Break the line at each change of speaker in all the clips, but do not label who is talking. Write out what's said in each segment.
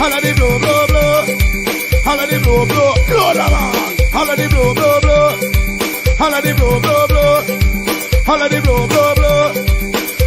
Holla the blow, blow, blow. Holla the blow, blow, blow the man. Holla the blow, blow, blow. Holla the blow, blow, blow. Holla the blow, blow, blow.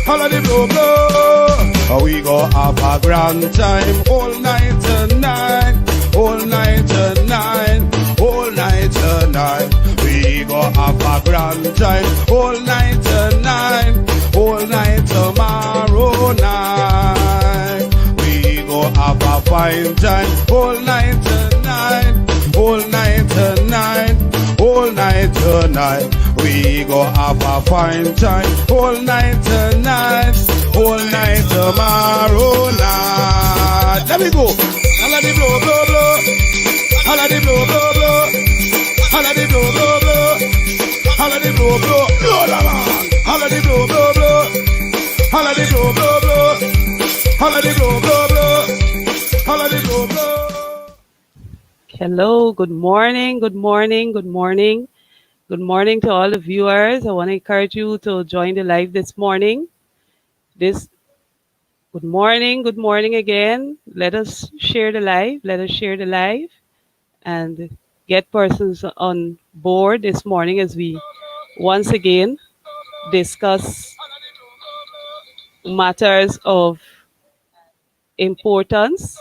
Holla the blow, blow. We go have a grand time all night tonight. All night tonight. All night tonight. We go have a grand time all night tonight. All night tomorrow night. We go have a fine time all night tonight. All night tonight. All night tonight. We go have a fine time all night tonight. All night tomorrow night. Let me go. Holla the blow, blow, blow. Holla the blow, blow, blow. Holla the blow, blow, blow. Holla the blow, blow, blow the man. Holla the blow, blow, blow. Holla the blow, blow, blow. Holla the blow, blow, blow. Holla the blow, blow.
Hello, good morning, good morning, good morning. Good morning to all the viewers. I want to encourage you to join the live this morning. Good morning again. Let us share the live. Let us share the live and get persons on board this morning as we once again discuss matters of importance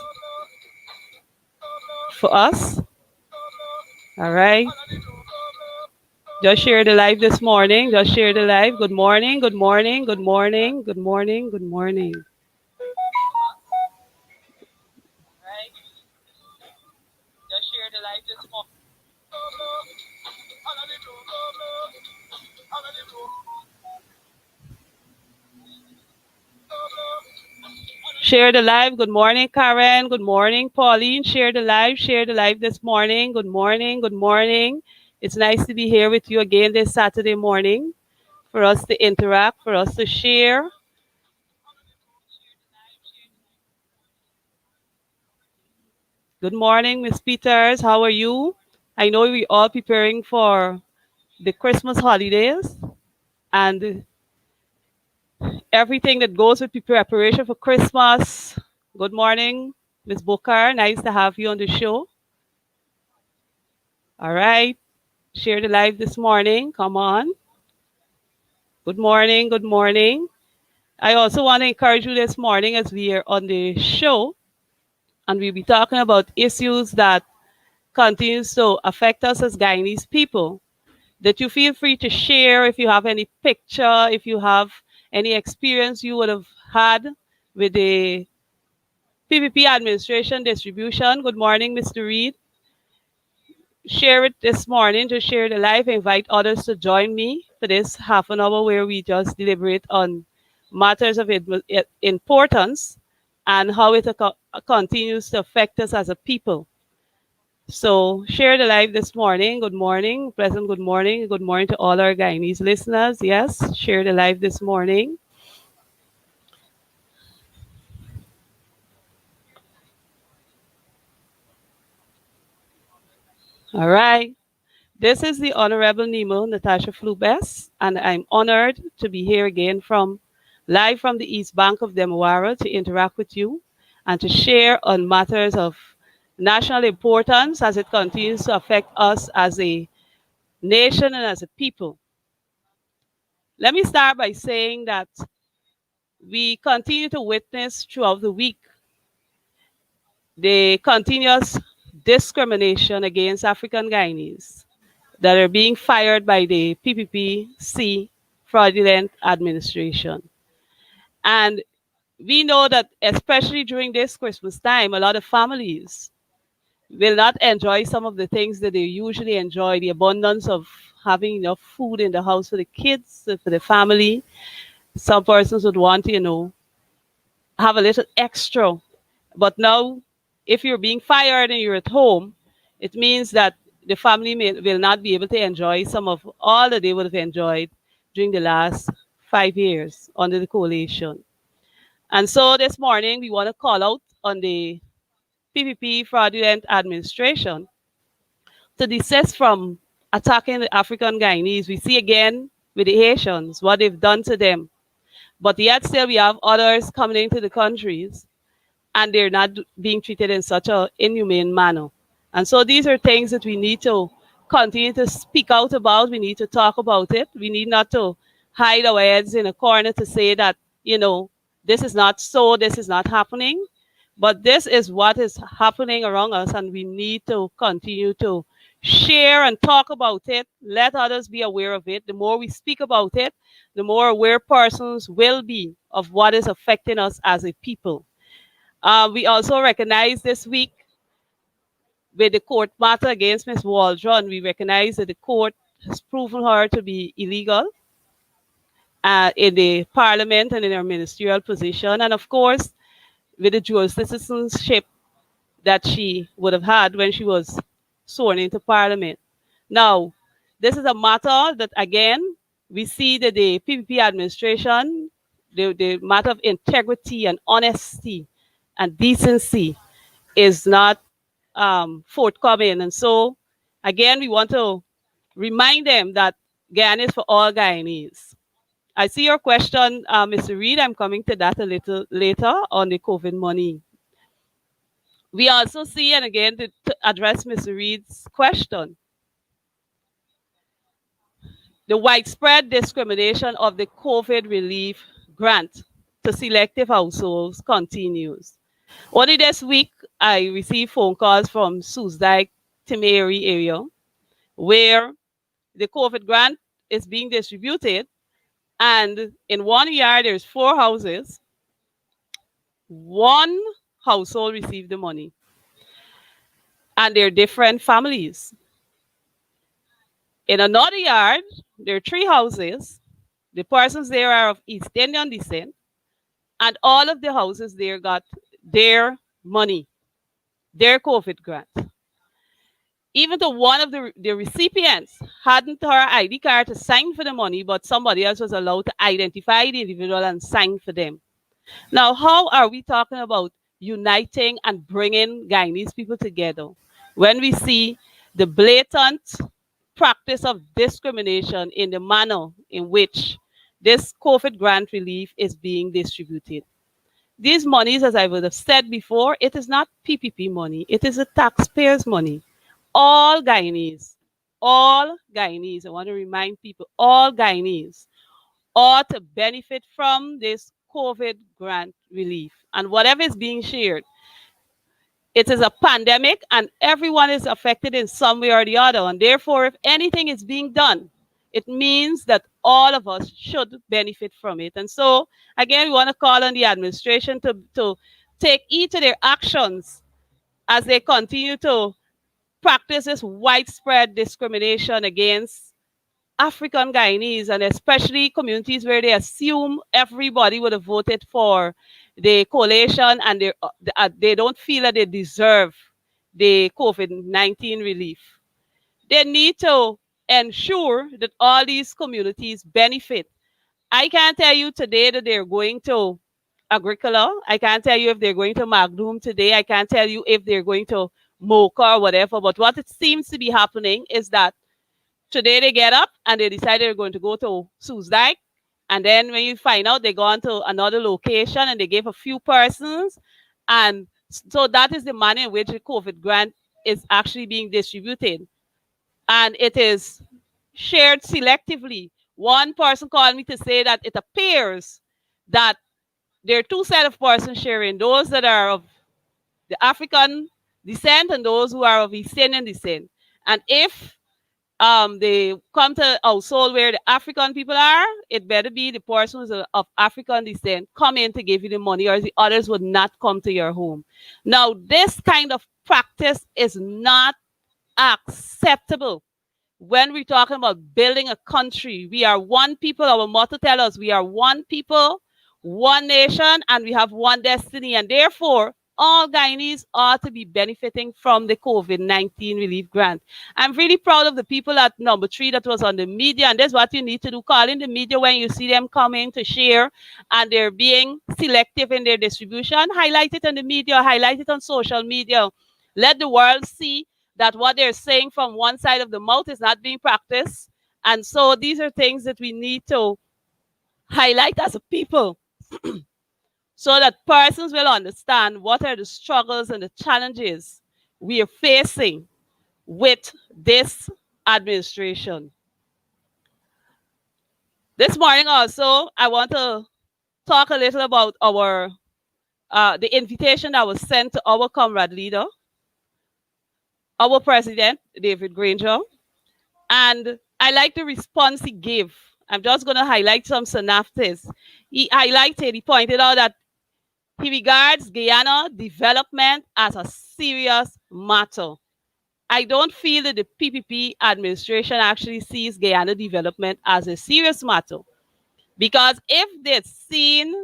for us. All right. Just share the live this morning. Just share the live. Good morning, good morning, good morning, good morning, good morning. Just share the live this morning. Share the live. Good morning, Karen. Good morning, Pauline. Share the live this morning. Good morning, good morning. It's nice to be here with you again this Saturday morning for us to interact, for us to share. Good morning, Miss Peters. How are you? I know we're all preparing for the Christmas holidays and everything that goes with the preparation for Christmas. Good morning, Miss Booker. Nice to have you on the show. All right. Share the live this morning. Come on. Good morning. Good morning. I also want to encourage you this morning as we are on the show and we'll be talking about issues that continues to affect us as Guyanese people, that you feel free to share if you have any picture, if you have any experience you would have had with the PPP administration distribution. Good morning, Mr. Reed. Share it this morning, to share the live, invite others to join me for this half an hour where we just deliberate on matters of importance and how it continues to affect us as a people. So share the live this morning. Good morning, pleasant good morning. Good morning to all our Guyanese listeners. Yes, share the live this morning. All right. This is the Honorable Nima Natasha Flue-Bess, and I'm honored to be here again live from the East Bank of Demerara to interact with you and to share on matters of national importance as it continues to affect us as a nation and as a people. Let me start by saying that we continue to witness throughout the week the continuous discrimination against African Guyanese that are being fired by the PPPC fraudulent administration. And we know that especially during this Christmas time, a lot of families will not enjoy some of the things that they usually enjoy, the abundance of having enough food in the house for the kids, for the family. Some persons would want to, have a little extra. But now, if you're being fired and you're at home, it means that the family will not be able to enjoy some of all that they would have enjoyed during the last 5 years under the coalition. And so this morning, we want to call out on the PPP fraudulent administration to desist from attacking the African Guyanese. We see again with the Haitians what they've done to them. But yet still we have others coming into the countries and they're not being treated in such a inhumane manner. And so these are things that we need to continue to speak out about. We need to talk about it. We need not to hide our heads in a corner to say that, this is not so, this is not happening. But this is what is happening around us, and we need to continue to share and talk about it. Let others be aware of it. The more we speak about it, the more aware persons will be of what is affecting us as a people. We also recognize this week with the court matter against Ms. Waldron, we recognize that the court has proven her to be illegal in the parliament and in her ministerial position. And of course, with the dual citizenship that she would have had when she was sworn into parliament. Now, this is a matter that, again, we see that the PPP administration, the matter of integrity and honesty and decency is not forthcoming. And so, again, we want to remind them that Guyana is for all Guyanese. I see your question, Mr. Reed. I'm coming to that a little later on the COVID money. We also see, and again, to address Mr. Reed's question, the widespread discrimination of the COVID relief grant to selective households continues. Only this week, I received phone calls from Susdike, Timeri area, where the COVID grant is being distributed, and in one yard, there's 4 houses. One household received the money, and they're different families. In another yard, there are 3 houses. The persons there are of East Indian descent, and all of the houses there got their money, their COVID grant. Even though one of the recipients hadn't her ID card to sign for the money, but somebody else was allowed to identify the individual and sign for them. Now, how are we talking about uniting and bringing Guyanese people together when we see the blatant practice of discrimination in the manner in which this COVID grant relief is being distributed? These monies, as I would have said before, it is not PPP money. It is the taxpayers' money. All Guyanese, I want to remind people, all Guyanese ought to benefit from this COVID grant relief. And whatever is being shared, it is a pandemic and everyone is affected in some way or the other. And therefore, if anything is being done, it means that all of us should benefit from it. And so, again, we want to call on the administration to take each of their actions as they continue to practice this widespread discrimination against African Guyanese, and especially communities where they assume everybody would have voted for the coalition and they don't feel that they deserve the COVID-19 relief. They need to ensure that all these communities benefit. I can't tell you today that they're going to Agricola. I can't tell you if they're going to Magdum today. I can't tell you if they're going to Mocha or whatever. But what it seems to be happening is that today they get up and they decide they're going to go to Susdike. And then when you find out, they go on to another location and they give a few persons. And so that is the manner in which the COVID grant is actually being distributed. And it is shared selectively. One person called me to say that it appears that there are 2 sets of persons sharing, those that are of the African descent and those who are of East Indian descent. And if they come to a household where the African people are, it better be the persons of African descent come in to give you the money, or the others would not come to your home. Now, this kind of practice is not acceptable. When we're talking about building a country, we are one people. Our motto tells us we are one people, one nation, and we have one destiny. And therefore, all Guyanese ought to be benefiting from the COVID-19 relief grant. I'm really proud of the people at number 3 that was on the media, and that's what you need to do. Call in the media when you see them coming to share and they're being selective in their distribution. Highlight it on the media, highlight it on social media. Let the world see that what they're saying from one side of the mouth is not being practiced. And so these are things that we need to highlight as a people. so that persons will understand what are the struggles and the challenges we are facing with this administration. This morning also, I want to talk a little about our the invitation that was sent to our comrade leader, our president, David Granger, and I like the response he gave. I'm just going to highlight some synopsis. He pointed out that he regards Guyana development as a serious matter. I don't feel that the PPP administration actually sees Guyana development as a serious matter. Because if they'd seen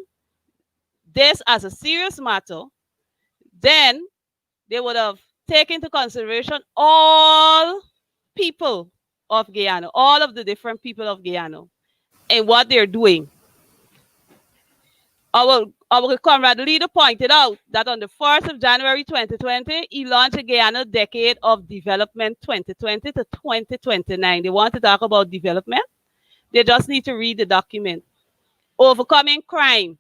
this as a serious matter, then they would have taken into consideration all people of Guyana, all of the different people of Guyana, and what they're doing. Our comrade leader pointed out that on the 1st of January 2020, he launched a Guyana Decade of Development 2020 to 2029. They want to talk about development. They just need to read the document. Overcoming crime,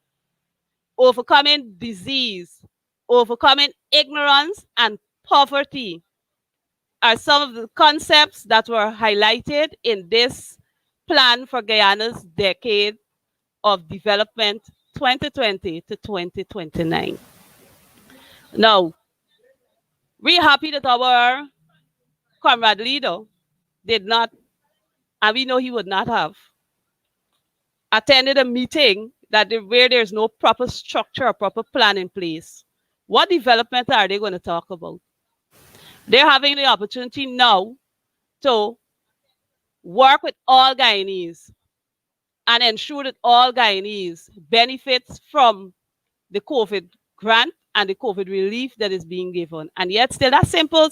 overcoming disease, overcoming ignorance and poverty are some of the concepts that were highlighted in this plan for Guyana's Decade of Development 2020 to 2029. Now, we're happy that our comrade leader did not, and we know he would not have, attended a meeting where there's no proper structure or proper plan in place. What development are they going to talk about? They're having the opportunity now to work with all Guyanese and ensure that all Guyanese benefits from the COVID grant and the COVID relief that is being given. And yet still that simple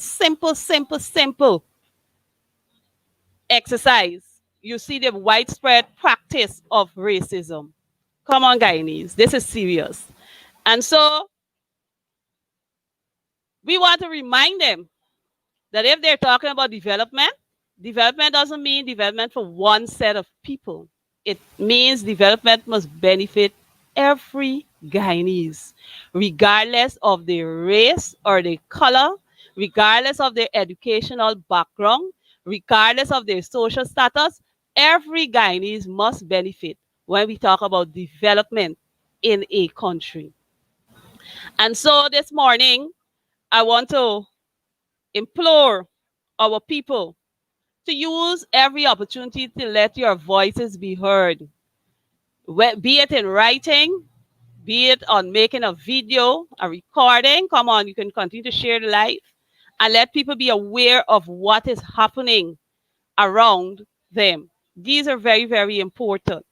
exercise, you see the widespread practice of racism. Come on, Guyanese, this is serious. And so we want to remind them that if they're talking about development, development doesn't mean development for one set of people. It means development must benefit every Guyanese, regardless of their race or their color, regardless of their educational background, regardless of their social status. Every Guyanese must benefit when we talk about development in a country. And so this morning, I want to implore our people to use every opportunity to let your voices be heard, be it in writing, be it on making a video, a recording. Come on, you can continue to share the live and let people be aware of what is happening around them. These are very, very important.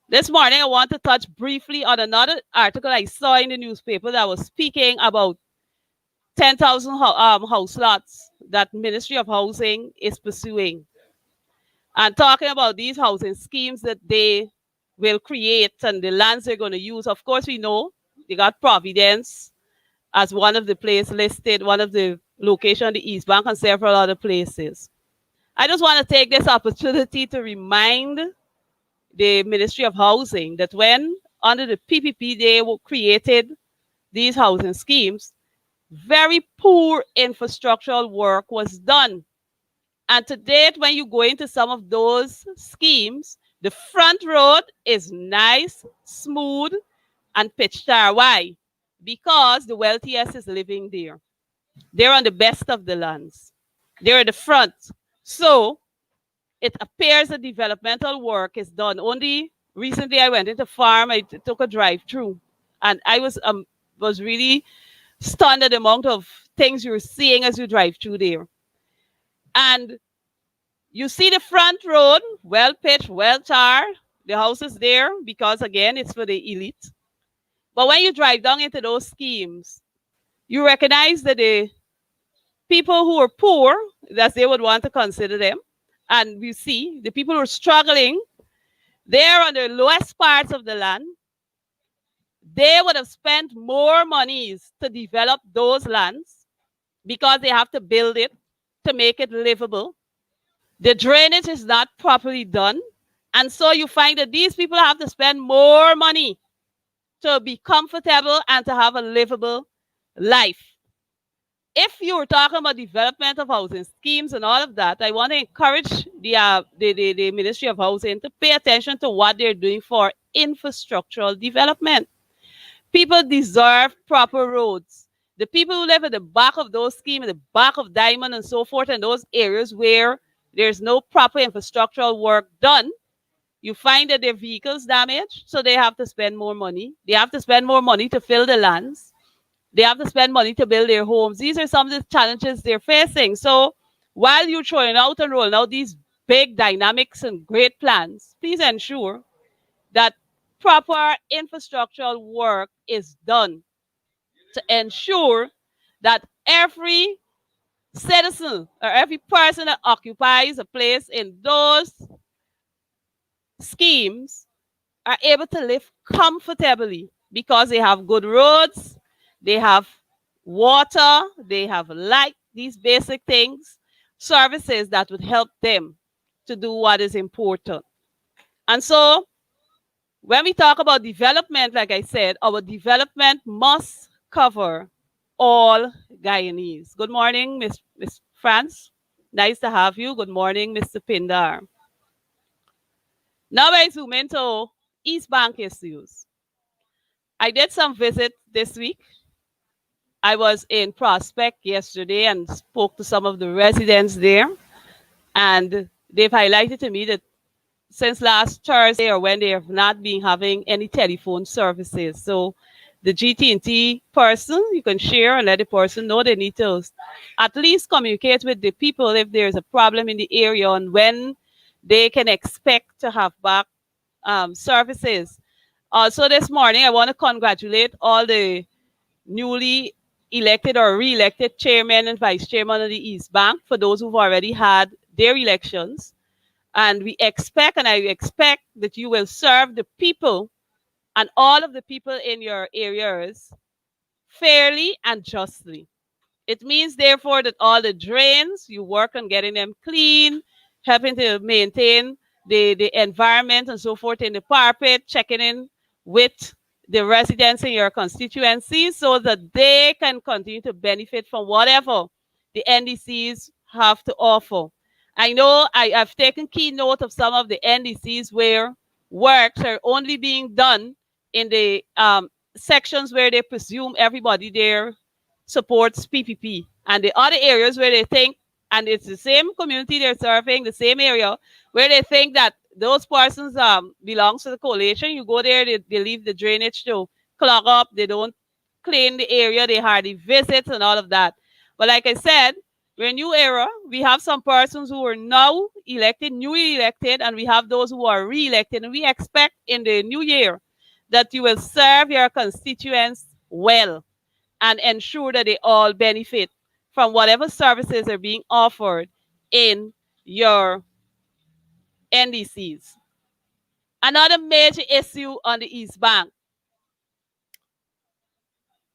This morning, I want to touch briefly on another article I saw in the newspaper that was speaking about 10,000 house lots that Ministry of Housing is pursuing, and talking about these housing schemes that they will create and the lands they're going to use. Of course, we know they got Providence as one of the places listed, one of the locations, the East Bank and several other places. I just want to take this opportunity to remind the Ministry of Housing that when under the PPP they created these housing schemes, very poor infrastructural work was done. And to date, when you go into some of those schemes, the front road is nice, smooth, and pitch tar. Why? Because the wealthiest is living there. They're on the best of the lands. They're at the front. So it appears that developmental work is done. Only recently I went into farm, I took a drive through, and I was really stunned at the amount of things you're seeing as you drive through there. And you see the front road, well pitched, well tarred. The house is there because, again, it's for the elite. But when you drive down into those schemes, you recognize that the people who are poor, as they would want to consider them, and you see the people who are struggling, they're on the lowest parts of the land. They would have spent more monies to develop those lands because they have to build it to make it livable. The drainage is not properly done. And so you find that these people have to spend more money to be comfortable and to have a livable life. If you're talking about development of housing schemes and all of that, I want to encourage the Ministry of Housing to pay attention to what they're doing for infrastructural development. People deserve proper roads. The people who live at the back of those schemes, at the back of Diamond and so forth, and those areas where there's no proper infrastructural work done, you find that their vehicles damaged, so they have to spend more money. They have to spend more money to fill the lands. They have to spend money to build their homes. These are some of the challenges they're facing. So while you're throwing out and rolling out these big dynamics and great plans, please ensure that proper infrastructural work is done to ensure that every citizen or every person that occupies a place in those schemes are able to live comfortably because they have good roads, they have water, they have light, these basic things, services that would help them to do what is important. And so when we talk about development, like I said, our development must cover all Guyanese. Good morning, Miss France. Nice to have you. Good morning, Mr. Pindar. Now I zoom into East Bank issues. I did some visit this week. I was in Prospect yesterday and spoke to some of the residents there. And they've highlighted to me that since last Thursday or when they have not been having any telephone services. So the GT&T person, you can share and let the person know they need to at least communicate with the people if there's a problem in the area and when they can expect to have back services. Also this morning, I want to congratulate all the newly elected or re-elected chairman and vice chairman of the East Bank for those who've already had their elections. And we expect, and I expect that you will serve the people and all of the people in your areas fairly and justly. It means, therefore, that all the drains, you work on getting them clean, helping to maintain the environment and so forth in the parpet, checking in with the residents in your constituency so that they can continue to benefit from whatever the NDCs have to offer. I know I've taken key note of some of the NDCs where works are only being done in the sections where they presume everybody there supports PPP. And the other areas where they think, and it's the same community they're serving, the same area, where they think that those persons belongs to the coalition, you go there, they leave the drainage to clog up, they don't clean the area, they hardly visit and all of that. But like I said, we're a new era. We have some persons who are now elected, newly elected, and we have those who are re-elected. And we expect in the new year that you will serve your constituents well and ensure that they all benefit from whatever services are being offered in your NDCs. Another major issue on the East Bank,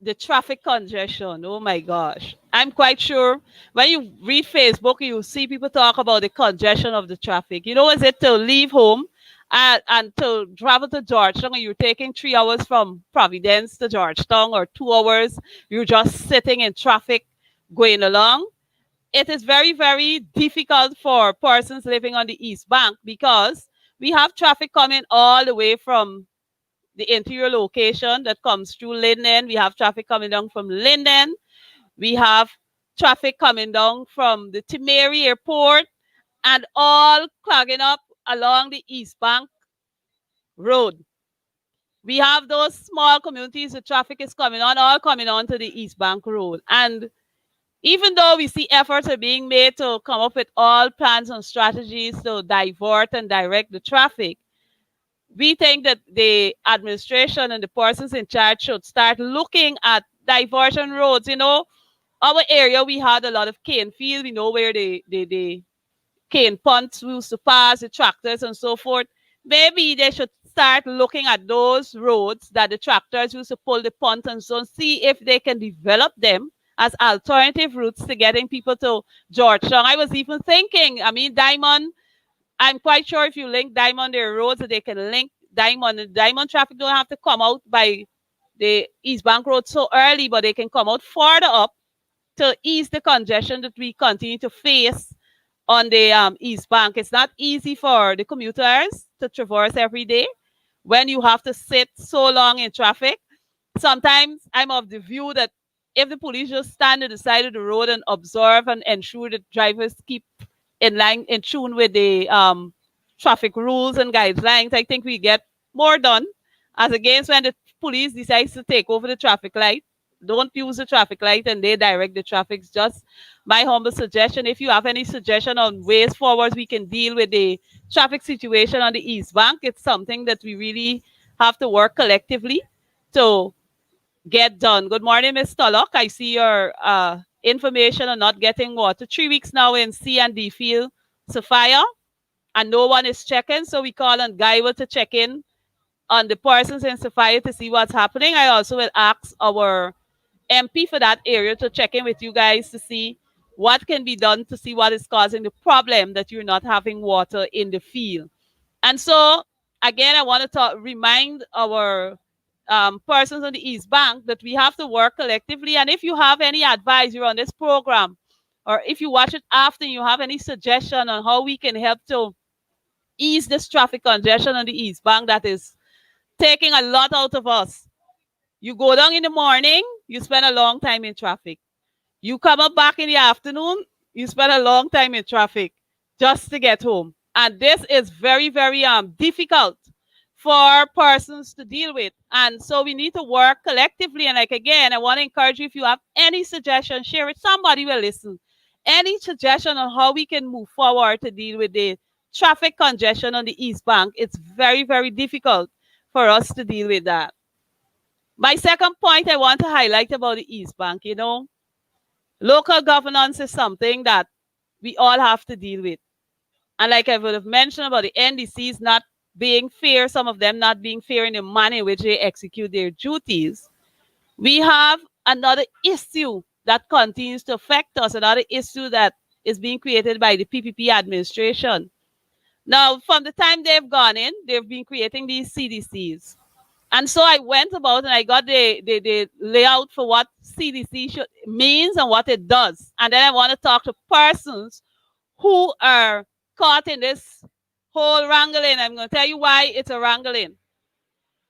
the traffic congestion. Oh my gosh. I'm quite sure when you read Facebook, you see people talk about the congestion of the traffic. You know, is it to leave home and to travel to Georgetown and you're taking 3 hours from Providence to Georgetown or 2 hours, you're just sitting in traffic going along. It is very, very difficult for persons living on the East Bank because we have traffic coming all the way from the interior location that comes through Linden. We have traffic coming down from Linden. We have traffic coming down from the Timeri Airport and all clogging up along the East Bank Road. We have those small communities the traffic is coming on, all coming on to the East Bank Road. And even though we see efforts are being made to come up with all plans and strategies to divert and direct the traffic, we think that the administration and the persons in charge should start looking at diversion roads. You know, our area, we had a lot of cane field. We know where the cane punts used to pass, the tractors and so forth. Maybe they should start looking at those roads that the tractors used to pull the punt and so on, see if they can develop them as alternative routes to getting people to Georgetown. I was even thinking, I mean, Diamond, I'm quite sure if you link Diamond, there are roads that they can link Diamond. And Diamond traffic don't have to come out by the East Bank Road so early, but they can come out further up to ease the congestion that we continue to face on the East Bank. It's not easy for the commuters to traverse every day when you have to sit so long in traffic. Sometimes I'm of the view that if the police just stand at the side of the road and observe and ensure that drivers keep in line, in tune with the traffic rules and guidelines, I think we get more done. As against when the police decides to take over the traffic light, don't use the traffic light and they direct the traffic. It's just my humble suggestion. If you have any suggestion on ways forward we can deal with the traffic situation on the East Bank, it's something that we really have to work collectively to get done. Good morning, Ms. Tulloch. I see your information on not getting water. 3 weeks now in C and D field, Sophia, and no one is checking. So we call on Guyver to check in on the persons in Sophia to see what's happening. I also will ask our MP for that area to check in with you guys to see what can be done to see what is causing the problem that you're not having water in the field. And so, again, I want to remind our persons on the East Bank that we have to work collectively. And if you have any advice, you're on this program, or if you watch it after, you have any suggestion on how we can help to ease this traffic congestion on the East Bank that is taking a lot out of us. You go down in the morning, you spend a long time in traffic. You come up back in the afternoon, you spend a long time in traffic just to get home. And this is very, very difficult for persons to deal with. And so we need to work collectively. And like again, I want to encourage you, if you have any suggestion, share it. Somebody will listen. Any suggestion on how we can move forward to deal with the traffic congestion on the East Bank, it's very, very difficult for us to deal with that. My second point I want to highlight about the East Bank, local governance is something that we all have to deal with. And like I would have mentioned about the NDCs not being fair, some of them not being fair in the manner in which they execute their duties, we have another issue that continues to affect us, another issue that is being created by the PPP administration. Now, from the time they've gone in, they've been creating these CDCs. And so I went about and I got the layout for what CDC means and what it does. And then I want to talk to persons who are caught in this whole wrangling. I'm going to tell you why it's a wrangling.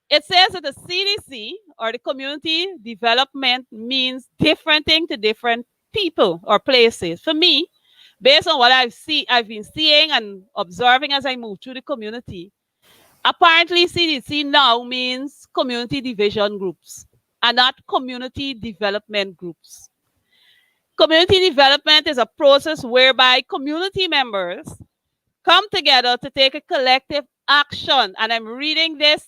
It says that the CDC, or the community development, means different thing to different people or places. For me, based on what I've been seeing and observing as I move through the community, apparently CDC now means community division groups and not community development groups. Community development is a process whereby community members come together to take a collective action. And I'm reading this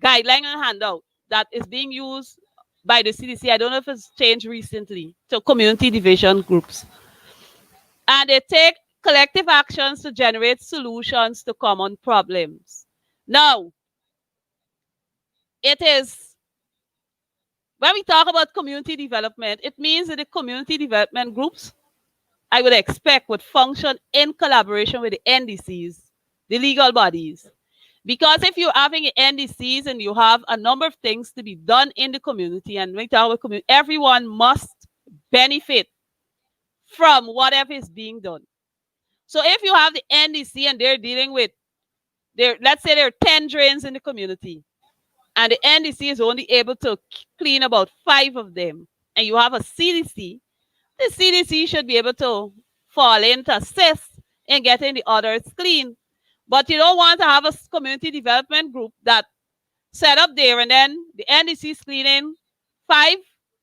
guideline and handout that is being used by the CDC. I don't know if it's changed recently to community division groups. And they take collective actions to generate solutions to common problems. Now, it is, when we talk about community development, it means that the community development groups, I would expect, would function in collaboration with the NDCs, the legal bodies. Because if you're having NDCs and you have a number of things to be done in the community, and we talk about community, everyone must benefit from whatever is being done. So if you have the NDC and they're dealing with, let's say there are 10 drains in the community, and the NDC is only able to clean about 5 of them, and you have a CDC, the CDC should be able to fall in to assist in getting the others clean. But you don't want to have a community development group that set up there and then the NDC is cleaning 5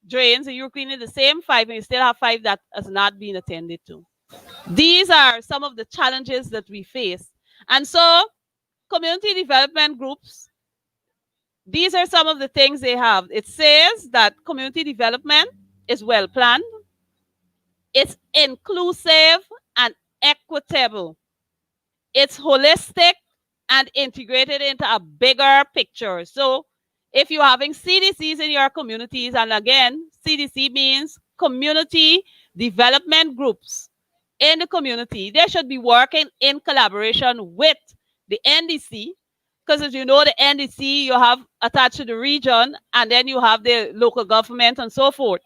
drains and you're cleaning the same 5 and you still have 5 that has not been attended to. These are some of the challenges that we face. And so community development groups, these are some of the things they have. It says that community development is well planned, it's inclusive and equitable, it's holistic and integrated into a bigger picture. So if you're having CDCs in your communities, and again, CDC means community development groups in the community, they should be working in collaboration with the NDC Because as you know, the NDC, you have attached to the region, and then you have the local government and so forth.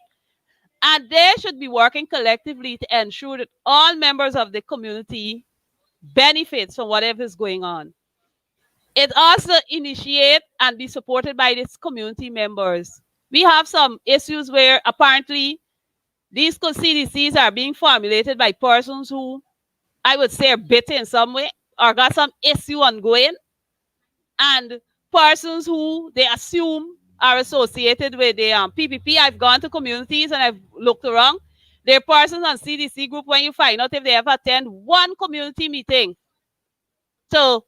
And they should be working collectively to ensure that all members of the community benefits from whatever is going on. It also initiate and be supported by its community members. We have some issues where apparently these CDCs are being formulated by persons who I would say are bitter in some way or got some issue ongoing, and persons who they assume are associated with the PPP. I've gone to communities and I've looked around. There are persons on CDC group when you find out if they ever attend one community meeting to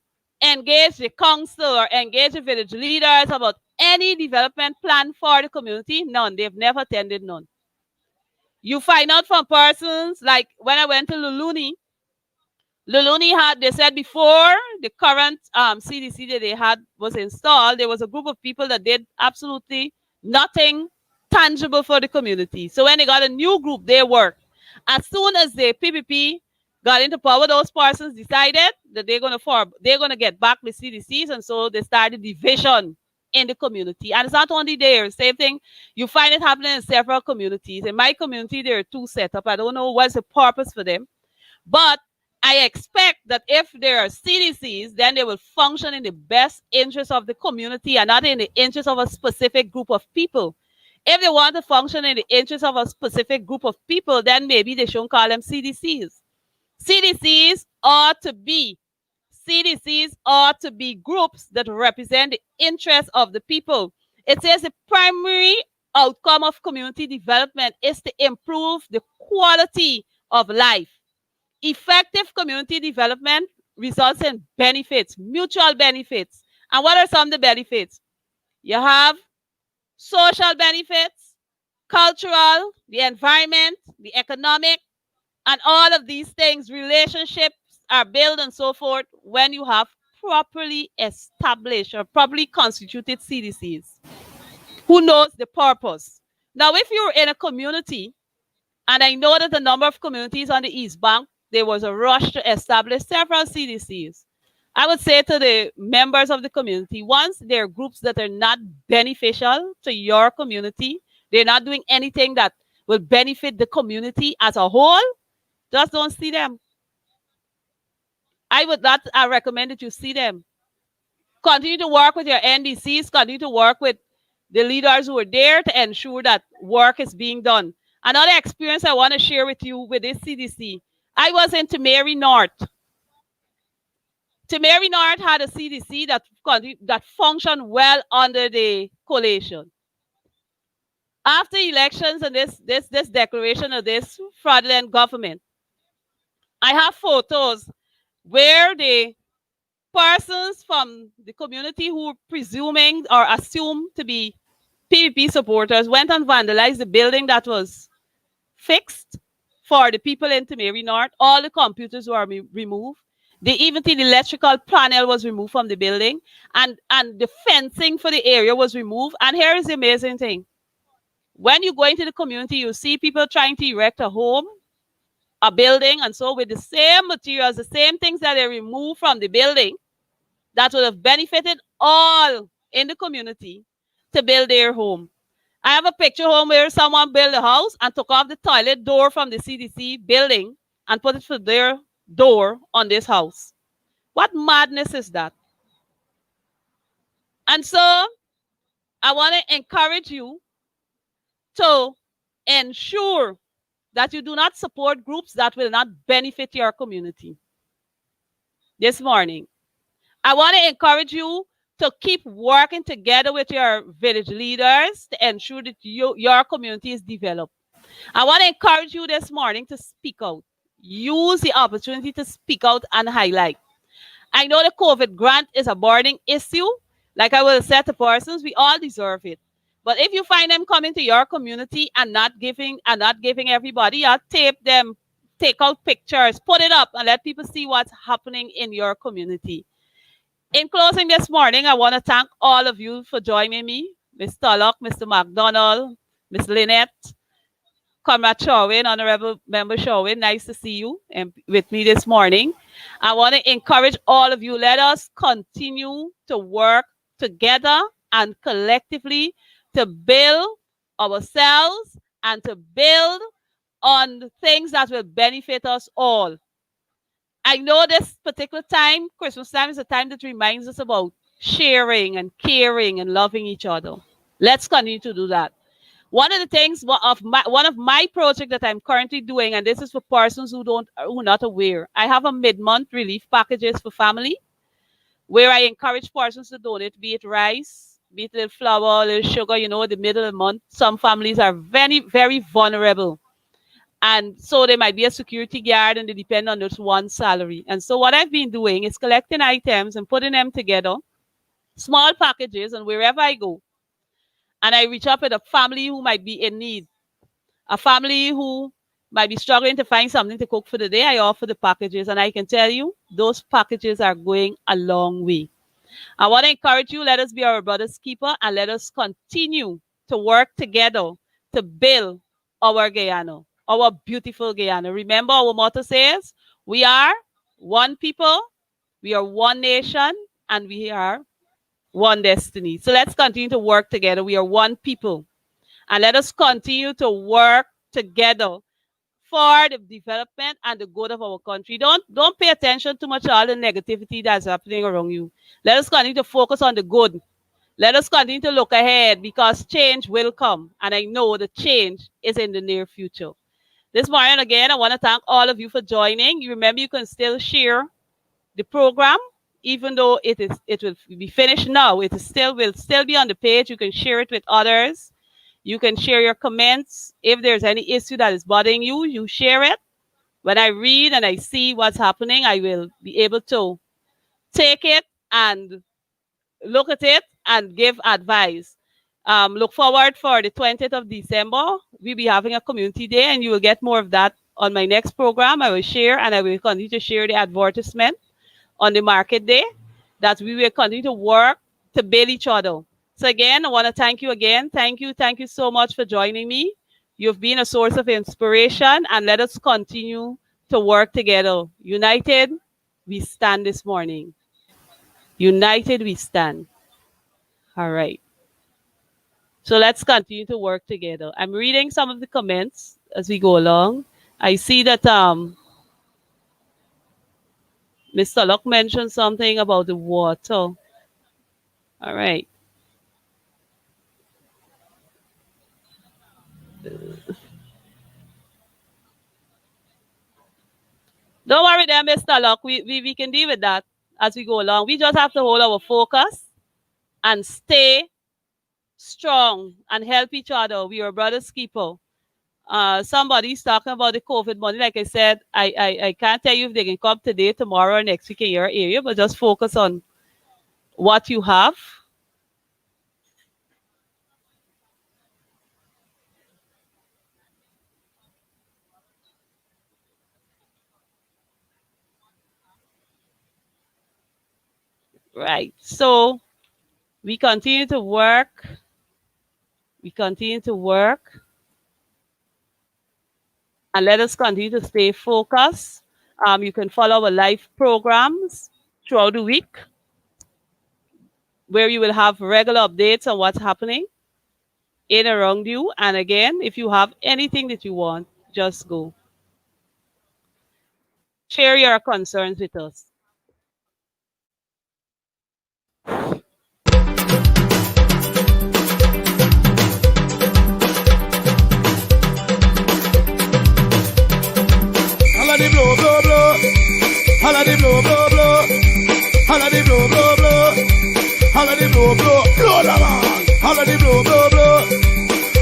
engage the council or engage the village leaders about any development plan for the community. None. They've never attended none. You find out from persons like when I went to Luluni had, they said before the current CDC that they had was installed, there was a group of people that did absolutely nothing tangible for the community. So when they got a new group, they worked. As soon as the PPP got into power, those persons decided that they're going to get back with CDCs, and so they started division in the community. And it's not only there, same thing, you find it happening in several communities. In my community, there are two set up. I don't know what's the purpose for them, but I expect that if there are CDCs, then they will function in the best interest of the community and not in the interest of a specific group of people. If they want to function in the interest of a specific group of people, then maybe they shouldn't call them CDCs. CDCs ought to be groups that represent the interests of the people. It says the primary outcome of community development is to improve the quality of life. Effective community development results in benefits, mutual benefits. And what are some of the benefits? You have social benefits, cultural, the environment, the economic, and all of these things. Relationships are built and so forth when you have properly established or properly constituted CDCs. Who knows the purpose? Now, if you're in a community, and I know that a number of communities on the East Bank, there was a rush to establish several CDCs. I would say to the members of the community, once there are groups that are not beneficial to your community, they're not doing anything that will benefit the community as a whole, just don't see them. I recommend that you see them. Continue to work with your NDCs, continue to work with the leaders who are there to ensure that work is being done. Another experience I want to share with you with this CDC. I was in Temeri North. Temeri North had a CDC that functioned well under the coalition. After elections and this declaration of this fraudulent government, I have photos where the persons from the community who were presuming or assumed to be PPP supporters went and vandalized the building that was fixed for the people in Temeri North. All the computers were removed. Even the electrical panel was removed from the building, and the fencing for the area was removed. And here is the amazing thing. When you go into the community, you see people trying to erect a home, a building, and so with the same materials, the same things that they removed from the building that would have benefited all in the community to build their home. I have a picture home where someone built a house and took off the toilet door from the CDC building and put it for their door on this house. What madness is that? And so I want to encourage you to ensure that you do not support groups that will not benefit your community. This morning, I want to encourage you to keep working together with your village leaders to ensure that your community is developed. I want to encourage you this morning to speak out. Use the opportunity to speak out and highlight. I know the COVID grant is a burning issue. Like I will say to persons, we all deserve it. But if you find them coming to your community and not giving everybody, I'll tape them, take out pictures, put it up, and let people see what's happening in your community. In closing this morning, I want to thank all of you for joining me. Ms. Tulloch, Mr. McDonald, Ms. Lynette, Comrade Sherwin, Honorable Member Sherwin, nice to see you with me this morning. I want to encourage all of you. Let us continue to work together and collectively to build ourselves and to build on things that will benefit us all. I know this particular time, Christmas time, is a time that reminds us about sharing and caring and loving each other. Let's continue to do that. One of the things one of my project that I'm currently doing, and this is for persons who are not aware, I have a mid-month relief packages for family where I encourage persons to donate, be it rice, be it little flour, little sugar, the middle of the month. Some families are very, very vulnerable. And so they might be a security guard and they depend on just one salary. And so what I've been doing is collecting items and putting them together, small packages, and wherever I go, and I reach out with a family who might be in need, a family who might be struggling to find something to cook for the day, I offer the packages. And I can tell you, those packages are going a long way. I want to encourage you, let us be our brother's keeper and let us continue to work together to build our Guyana, our beautiful Guyana. Remember, our motto says, we are one people, we are one nation, and we are one destiny. So let's continue to work together. We are one people. And let us continue to work together for the development and the good of our country. Don't pay attention too much to all the negativity that's happening around you. Let us continue to focus on the good. Let us continue to look ahead because change will come. And I know the change is in the near future. This morning, again, I want to thank all of you for joining. You remember you can still share the program, even though it will be finished now. It is will still be on the page. You can share it with others. You can share your comments. If there's any issue that is bothering you, you share it. When I read and I see what's happening, I will be able to take it and look at it and give advice. Look forward for the 20th of December. We'll be having a community day, and you will get more of that on my next program. I will share, and I will continue to share the advertisement on the market day that we will continue to work to build each other. So again, I want to thank you again. Thank you so much for joining me. You've been a source of inspiration, and let us continue to work together. United, we stand this morning. United, we stand. All right. So let's continue to work together. I'm reading some of the comments as we go along. I see that Mr. Luck mentioned something about the water. All right. Don't worry there, Mr. Luck. We can deal with that as we go along. We just have to hold our focus and stay strong and help each other. We are brothers keeper. Somebody's talking about the COVID money. Like I said, I can't tell you if they can come today, tomorrow, or next week in your area, but just focus on what you have. Right. So we continue to work. We continue to work. And let us continue to stay focused. You can follow our live programs throughout the week where you will have regular updates on what's happening in around you. And again, if you have anything that you want, just go. Share your concerns with us.
Holla the blow, blow, blow. Holla the blow, blow, blow. Holla the blow, blow, blow. Holla the blow, blow, blow the man. Holla the blow, blow, blow.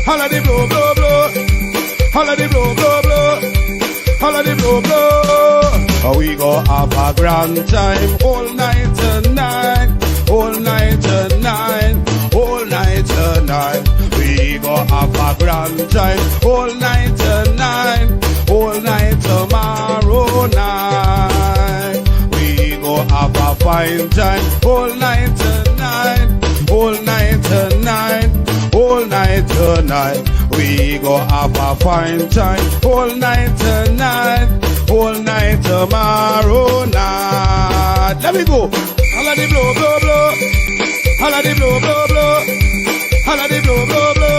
Holla the blow, blow, blow. Holla the blow, blow, blow. Holla the blow, blow. We go have a grand time all night tonight. All night tonight. All night tonight. We go have a grand time all night tonight. All night tomorrow night. We go have a fine time all night tonight. All night tonight. All night tonight. We go have a fine time all night tonight. All night tomorrow night. Let me go. Holla the blow, blow, blow. Holla the blow, blow, blow. Holla the blow, blow,